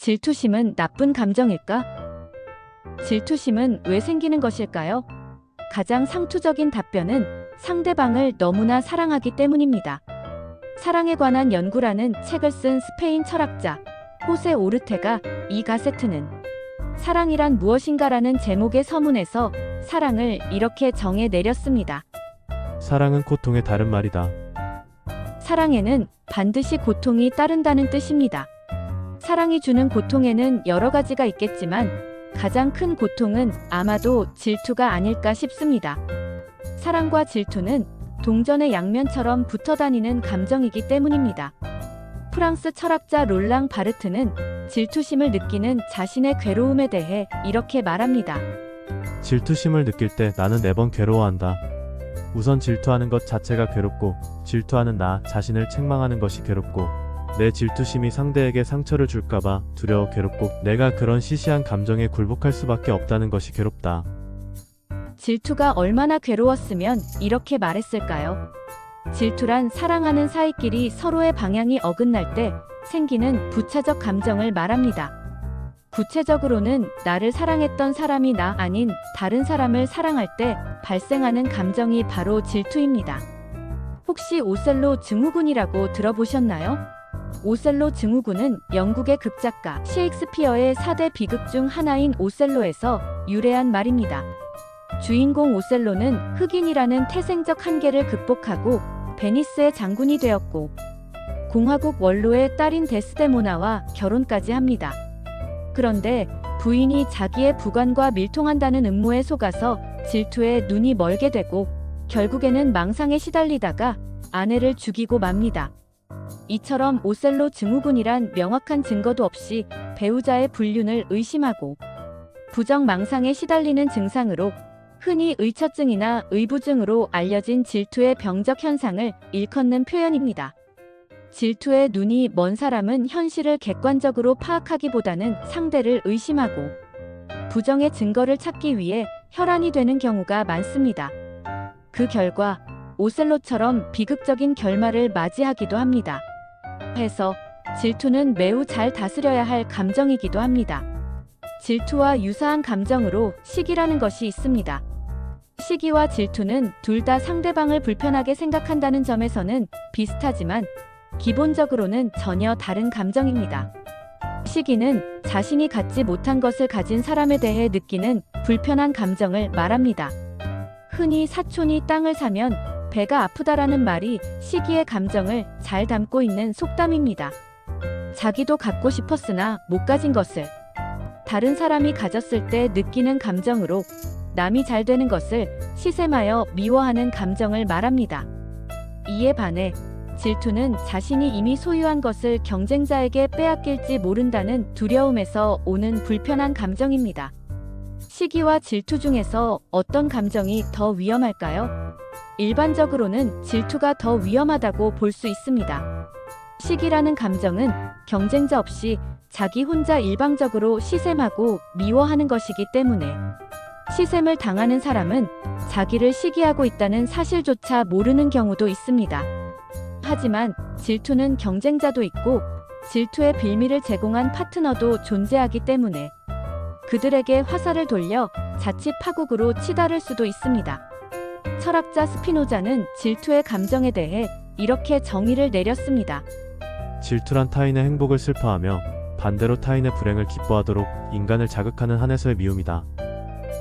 질투심은 나쁜 감정일까? 질투심은 왜 생기는 것일까요? 가장 상투적인 답변은 상대방을 너무나 사랑하기 때문입니다. 사랑에 관한 연구라는 책을 쓴 스페인 철학자 호세 오르테가 이 가세트는 사랑이란 무엇인가라는 제목의 서문에서 사랑을 이렇게 정해 내렸습니다. 사랑은 고통의 다른 말이다. 사랑에는 반드시 고통이 따른다는 뜻입니다. 사랑이 주는 고통에는 여러 가지가 있겠지만 가장 큰 고통은 아마도 질투가 아닐까 싶습니다. 사랑과 질투는 동전의 양면처럼 붙어 다니는 감정이기 때문입니다. 프랑스 철학자 롤랑 바르트는 질투심을 느끼는 자신의 괴로움에 대해 이렇게 말합니다. 질투심을 느낄 때 나는 4번 괴로워한다. 우선 질투하는 것 자체가 괴롭고, 질투하는 나 자신을 책망하는 것이 괴롭고, 내 질투심이 상대에게 상처를 줄까봐 두려워 괴롭고, 내가 그런 시시한 감정에 굴복할 수밖에 없다는 것이 괴롭다. 질투가 얼마나 괴로웠으면 이렇게 말했을까요? 질투란 사랑하는 사이끼리 서로의 방향이 어긋날 때 생기는 부차적 감정을 말합니다. 구체적으로는 나를 사랑했던 사람이 나 아닌 다른 사람을 사랑할 때 발생하는 감정이 바로 질투입니다. 혹시 오셀로 증후군이라고 들어보셨나요? 오셀로 증후군은 영국의 극작가 셰익스피어의 4대 비극 중 하나인 오셀로에서 유래한 말입니다. 주인공 오셀로는 흑인이라는 태생적 한계를 극복하고 베니스의 장군이 되었고 공화국 원로의 딸인 데스데모나와 결혼까지 합니다. 그런데 부인이 자기의 부관과 밀통한다는 음모에 속아서 질투에 눈이 멀게 되고 결국에는 망상에 시달리다가 아내를 죽이고 맙니다. 이처럼 오셀로 증후군이란 명확한 증거도 없이 배우자의 불륜을 의심하고 부정 망상에 시달리는 증상으로 흔히 의처증이나 의부증으로 알려진 질투의 병적 현상을 일컫는 표현입니다. 질투의 눈이 먼 사람은 현실을 객관적으로 파악하기보다는 상대를 의심하고 부정의 증거를 찾기 위해 혈안이 되는 경우가 많습니다. 그 결과 오셀로처럼 비극적인 결말을 맞이하기도 합니다. 해서 질투는 매우 잘 다스려야 할 감정이기도 합니다. 질투와 유사한 감정으로 시기라는 것이 있습니다. 시기와 질투는 둘 다 상대방을 불편하게 생각한다는 점에서는 비슷하지만 기본적으로는 전혀 다른 감정입니다. 시기는 자신이 갖지 못한 것을 가진 사람에 대해 느끼는 불편한 감정을 말합니다. 흔히 사촌이 땅을 사면 배가 아프다라는 말이 시기의 감정을 잘 담고 있는 속담입니다. 자기도 갖고 싶었으나 못 가진 것을 다른 사람이 가졌을 때 느끼는 감정으로 남이 잘 되는 것을 시샘하여 미워하는 감정을 말합니다. 이에 반해 질투는 자신이 이미 소유한 것을 경쟁자에게 빼앗길지 모른다는 두려움에서 오는 불편한 감정입니다. 시기와 질투 중에서 어떤 감정이 더 위험할까요? 일반적으로는 질투가 더 위험하다고 볼 수 있습니다. 시기라는 감정은 경쟁자 없이 자기 혼자 일방적으로 시샘하고 미워하는 것이기 때문에 시샘을 당하는 사람은 자기를 시기하고 있다는 사실조차 모르는 경우도 있습니다. 하지만 질투는 경쟁자도 있고 질투의 빌미를 제공한 파트너도 존재하기 때문에 그들에게 화살을 돌려 자칫 파국으로 치달을 수도 있습니다. 철학자 스피노자는 질투의 감정에 대해 이렇게 정의를 내렸습니다. 질투란 타인의 행복을 슬퍼하며 반대로 타인의 불행을 기뻐하도록 인간을 자극하는 한에서의 미움이다.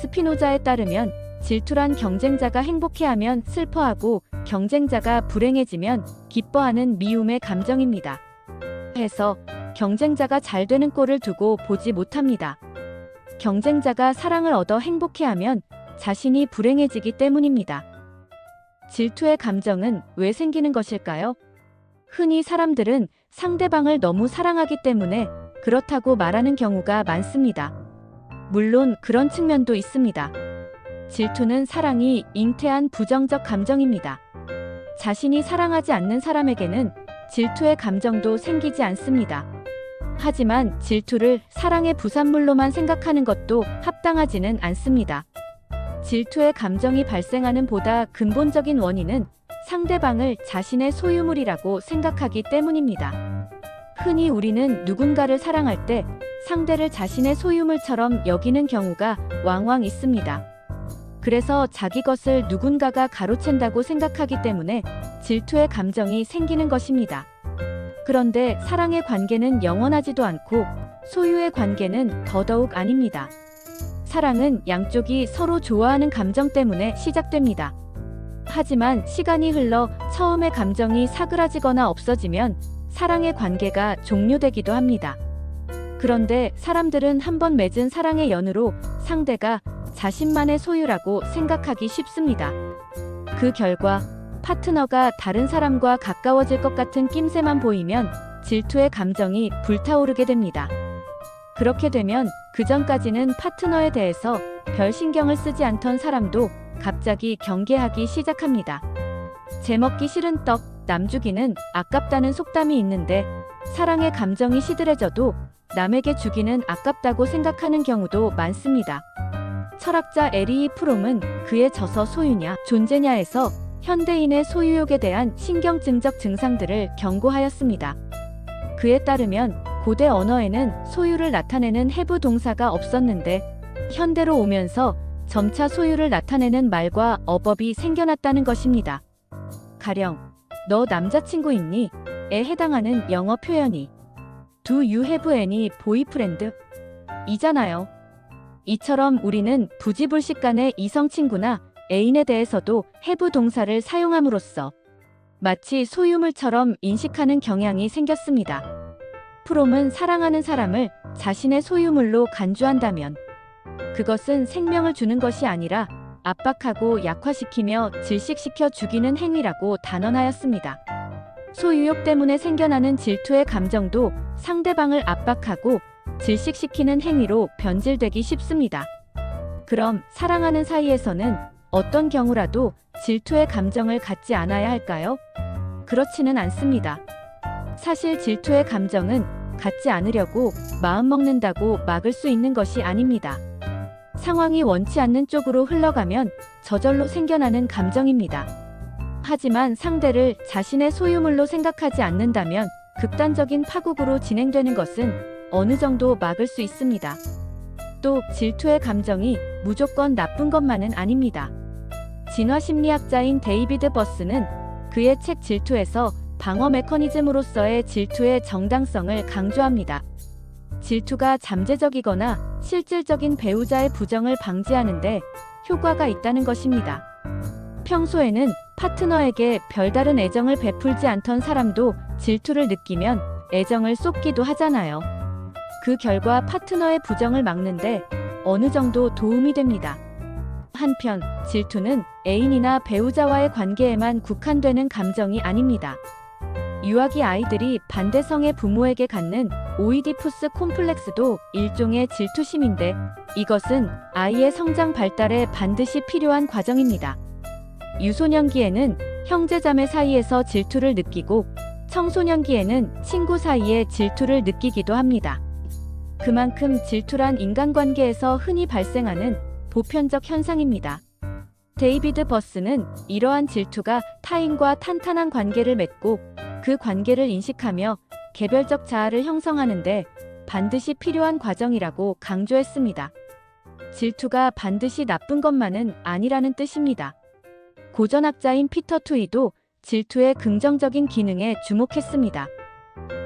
스피노자에 따르면 질투란 경쟁자가 행복해하면 슬퍼하고 경쟁자가 불행해지면 기뻐하는 미움의 감정입니다. 해서 경쟁자가 잘 되는 꼴을 두고 보지 못합니다. 경쟁자가 사랑을 얻어 행복해하면 자신이 불행해지기 때문입니다. 질투의 감정은 왜 생기는 것일까요? 흔히 사람들은 상대방을 너무 사랑하기 때문에 그렇다고 말하는 경우가 많습니다. 물론 그런 측면도 있습니다. 질투는 사랑이 잉태한 부정적 감정입니다. 자신이 사랑하지 않는 사람에게는 질투의 감정도 생기지 않습니다. 하지만 질투를 사랑의 부산물로만 생각하는 것도 합당하지는 않습니다. 질투의 감정이 발생하는 보다 근본적인 원인은 상대방을 자신의 소유물이라고 생각하기 때문입니다. 흔히 우리는 누군가를 사랑할 때 상대를 자신의 소유물처럼 여기는 경우가 왕왕 있습니다. 그래서 자기 것을 누군가가 가로챈다고 생각하기 때문에 질투의 감정이 생기는 것입니다. 그런데 사랑의 관계는 영원하지도 않고 소유의 관계는 더더욱 아닙니다. 사랑은 양쪽이 서로 좋아하는 감정 때문에 시작됩니다. 하지만 시간이 흘러 처음의 감정이 사그라지거나 없어지면 사랑의 관계가 종료되기도 합니다. 그런데 사람들은 한번 맺은 사랑의 연으로 상대가 자신만의 소유라고 생각하기 쉽습니다. 그 결과 파트너가 다른 사람과 가까워질 것 같은 낌새만 보이면 질투의 감정이 불타오르게 됩니다. 그렇게 되면 그전까지는 파트너에 대해서 별 신경을 쓰지 않던 사람도 갑자기 경계하기 시작합니다. 제 먹기 싫은 떡, 남 주기는 아깝다는 속담이 있는데 사랑의 감정이 시들해져도 남에게 주기는 아깝다고 생각하는 경우도 많습니다. 철학자 에리히 프롬은 그의 저서 소유냐, 존재냐에서 현대인의 소유욕에 대한 신경증적 증상들을 경고하였습니다. 그에 따르면 고대 언어에는 소유를 나타내는 해부 동사가 없었는데 현대로 오면서 점차 소유를 나타내는 말과 어법이 생겨났다는 것입니다. 가령 너 남자친구 있니? 에 해당하는 영어 표현이 Do you have any boyfriend? 이잖아요. 이처럼 우리는 부지불식간의 이성 친구나 애인에 대해서도 have 동사를 사용함으로써 마치 소유물처럼 인식하는 경향이 생겼습니다. 프롬은 사랑하는 사람을 자신의 소유물로 간주한다면 그것은 생명을 주는 것이 아니라 압박하고 약화시키며 질식시켜 죽이는 행위라고 단언하였습니다. 소유욕 때문에 생겨나는 질투의 감정도 상대방을 압박하고 질식시키는 행위로 변질되기 쉽습니다. 그럼 사랑하는 사이에서는 어떤 경우라도 질투의 감정을 갖지 않아야 할까요? 그렇지는 않습니다. 사실 질투의 감정은 갖지 않으려고 마음먹는다고 막을 수 있는 것이 아닙니다. 상황이 원치 않는 쪽으로 흘러가면 저절로 생겨나는 감정입니다. 하지만 상대를 자신의 소유물로 생각하지 않는다면 극단적인 파국으로 진행되는 것은 어느 정도 막을 수 있습니다. 또 질투의 감정이 무조건 나쁜 것만은 아닙니다. 진화심리학자인 데이비드 버스는 그의 책 질투에서 방어 메커니즘으로서의 질투의 정당성을 강조합니다. 질투가 잠재적이거나 실질적인 배우자의 부정을 방지하는데 효과가 있다는 것입니다. 평소에는 파트너에게 별다른 애정을 베풀지 않던 사람도 질투를 느끼면 애정을 쏟기도 하잖아요. 그 결과 파트너의 부정을 막는데 어느 정도 도움이 됩니다. 한편 질투는 애인이나 배우자와의 관계에만 국한되는 감정이 아닙니다. 유아기 아이들이 반대성의 부모에게 갖는 오이디푸스 콤플렉스도 일종의 질투심인데 이것은 아이의 성장 발달에 반드시 필요한 과정입니다. 유소년기에는 형제자매 사이에서 질투를 느끼고 청소년기에는 친구 사이에 질투를 느끼기도 합니다. 그만큼 질투란 인간관계에서 흔히 발생하는 보편적 현상입니다. 데이비드 버스는 이러한 질투가 타인과 탄탄한 관계를 맺고 그 관계를 인식하며 개별적 자아를 형성하는데 반드시 필요한 과정이라고 강조했습니다. 질투가 반드시 나쁜 것만은 아니라는 뜻입니다. 고전학자인 피터 투이도 질투의 긍정적인 기능에 주목했습니다.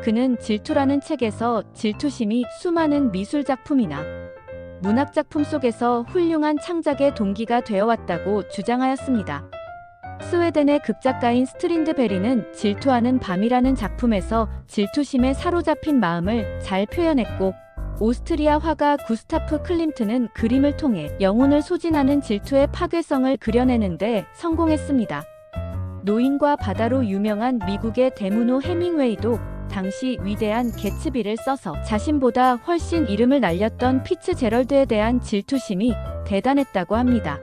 그는 질투라는 책에서 질투심이 수많은 미술작품이나 문학작품 속에서 훌륭한 창작의 동기가 되어왔다고 주장하였습니다. 스웨덴의 극작가인 스트린드베리는 질투하는 밤이라는 작품에서 질투심에 사로잡힌 마음을 잘 표현했고 오스트리아 화가 구스타프 클림트는 그림을 통해 영혼을 소진하는 질투의 파괴성을 그려내는데 성공했습니다. 노인과 바다로 유명한 미국의 대문호 해밍웨이도 당시 위대한 개츠비를 써서 자신보다 훨씬 이름을 날렸던 피츠제럴드에 대한 질투심이 대단했다고 합니다.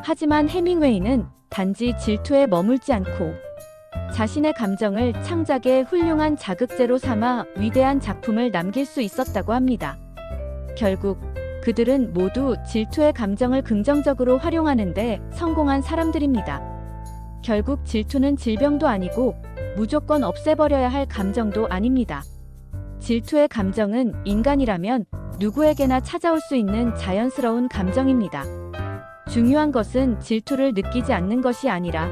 하지만 해밍웨이는 단지 질투에 머물지 않고 자신의 감정을 창작의 훌륭한 자극제로 삼아 위대한 작품을 남길 수 있었다고 합니다. 결국 그들은 모두 질투의 감정을 긍정적으로 활용하는데 성공한 사람들입니다. 결국 질투는 질병도 아니고 무조건 없애버려야 할 감정도 아닙니다. 질투의 감정은 인간이라면 누구에게나 찾아올 수 있는 자연스러운 감정입니다. 중요한 것은 질투를 느끼지 않는 것이 아니라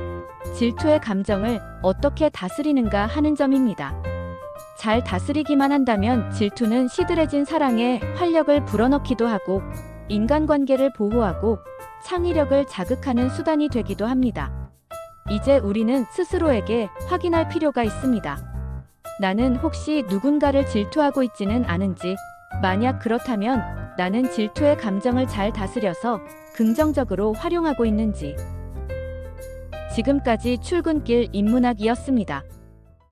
질투의 감정을 어떻게 다스리는가 하는 점입니다. 잘 다스리기만 한다면 질투는 시들해진 사랑에 활력을 불어넣기도 하고 인간관계를 보호하고 창의력을 자극하는 수단이 되기도 합니다. 이제 우리는 스스로에게 확인할 필요가 있습니다. 나는 혹시 누군가를 질투하고 있지는 않은지, 만약 그렇다면 나는 질투의 감정을 잘 다스려서 긍정적으로 활용하고 있는지. 지금까지 출근길 인문학이었습니다.